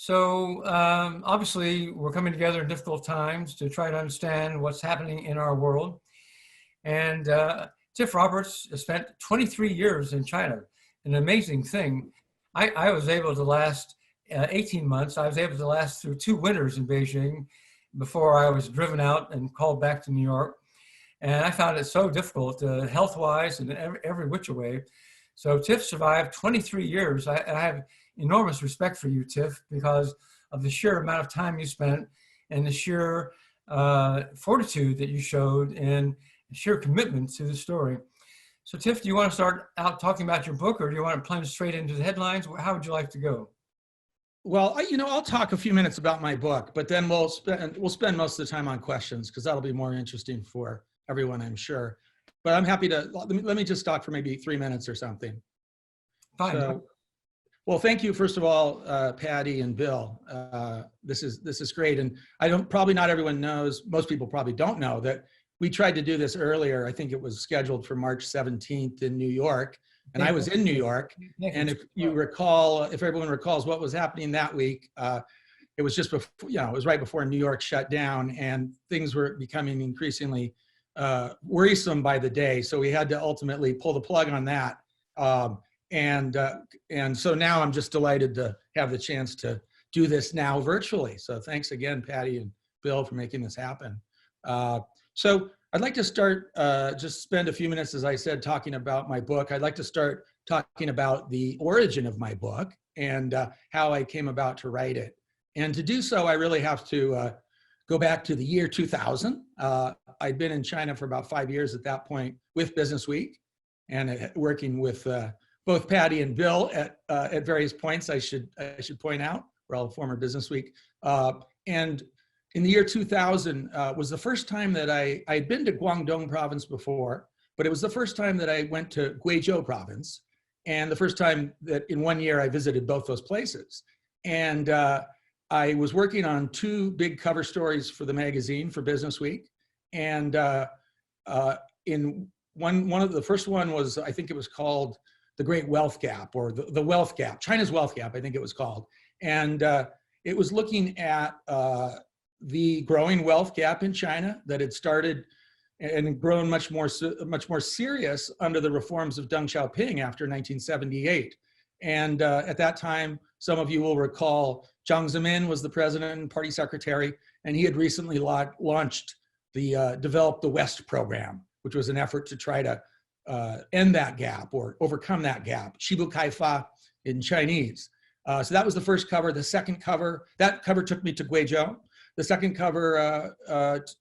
Obviously, we're coming together in difficult times to try to understand what's happening in our world. And Tiff Roberts spent 23 years in China, an amazing thing. I was able to last 18 months. I was able to last through 2 winters in Beijing before I was driven out and called back to New York. And I found it so difficult, health-wise and every which way. So Tiff survived 23 years. I have enormous respect for you, Tiff, because of the sheer amount of time you spent and the sheer fortitude that you showed and sheer commitment to the story. So Tiff, do you want to start out talking about your book, or do you want to plunge straight into the headlines? How would you like to go? Well, I'll talk a few minutes about my book, but then we'll spend most of the time on questions, because that'll be more interesting for everyone, I'm sure. But I'm happy to, let me just talk for maybe 3 minutes or something. Fine. So, well, thank you, first of all, Patty and Bill. This is great. And probably not everyone knows, most people probably don't know that we tried to do this earlier. I think it was scheduled for March 17th in New York. And I was in New York. And if you recall, if everyone recalls what was happening that week, it was just before, it was right before New York shut down, and things were becoming increasingly worrisome by the day. So we had to ultimately pull the plug on that. And so now I'm just delighted to have the chance to do this now virtually. So thanks again, Patty and Bill, for making this happen. So I'd like to start, just spend a few minutes, as I said, talking about my book. I'd like to start talking about the origin of my book and how I came about to write it. And to do so, I really have to go back to the year 2000. I'd been in China for about 5 years at that point with Business Week, and working with both Patty and Bill at various points. I should point out, we're all former Business Week. And in the year 2000 was the first time that I'd been to Guangdong province before, but it was the first time that I went to Guizhou province, and the first time that in 1 year I visited both those places. And I was working on 2 big cover stories for the magazine for Business Week. And in the first one was, I think it was called The Great Wealth Gap, or the Wealth Gap, China's Wealth Gap, I think it was called. And it was looking at the growing wealth gap in China that had started and grown much more serious under the reforms of Deng Xiaoping after 1978. And at that time, some of you will recall, Jiang Zemin was the president and party secretary, and he had recently launched the Develop the West program, which was an effort to try to end that gap or overcome that gap, 西部开发 in Chinese. So that was the first cover. The second cover, that cover took me to Guizhou. The second cover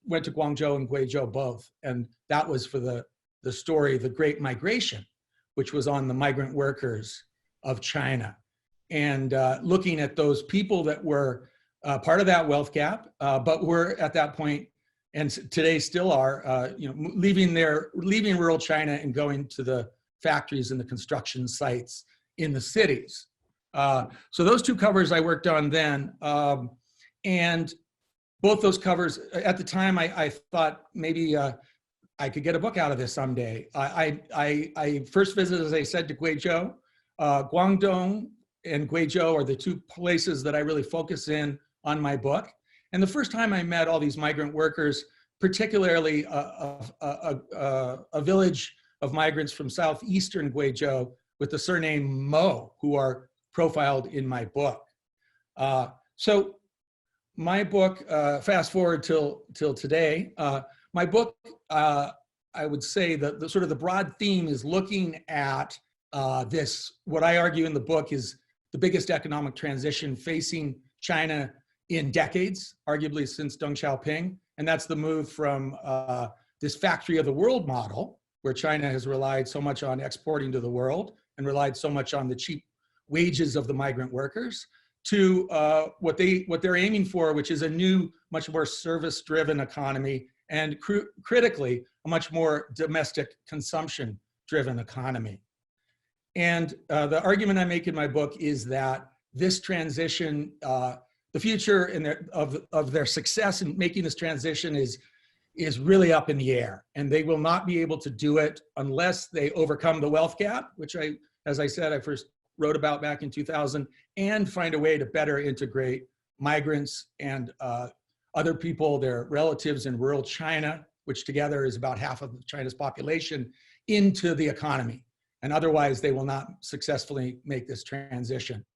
went to Guangzhou and Guizhou both. And that was for the story, The Great Migration, which was on the migrant workers of China. And looking at those people that were part of that wealth gap, but were at that point, and today still are, leaving rural China and going to the factories and the construction sites in the cities. So those 2 covers I worked on then, and both those covers, at the time, I thought maybe I could get a book out of this someday. I first visited, as I said, to Guizhou. Guangdong and Guizhou are the 2 places that I really focus in on my book. And the first time I met all these migrant workers, particularly a village of migrants from southeastern Guizhou with the surname Mo, who are profiled in my book. So my book, fast forward till today, my book, I would say that the sort of the broad theme is looking at this, what I argue in the book is the biggest economic transition facing China in decades, arguably since Deng Xiaoping. And that's the move from this factory of the world model, where China has relied so much on exporting to the world and relied so much on the cheap wages of the migrant workers, to what they're aiming for, which is a new, much more service-driven economy, and critically, a much more domestic consumption-driven economy. And the argument I make in my book is that this transition, the future of their success in making this transition is really up in the air, and they will not be able to do it unless they overcome the wealth gap, which as I said, I first wrote about back in 2000, and find a way to better integrate migrants and other people, their relatives in rural China, which together is about half of China's population, into the economy. And otherwise, they will not successfully make this transition.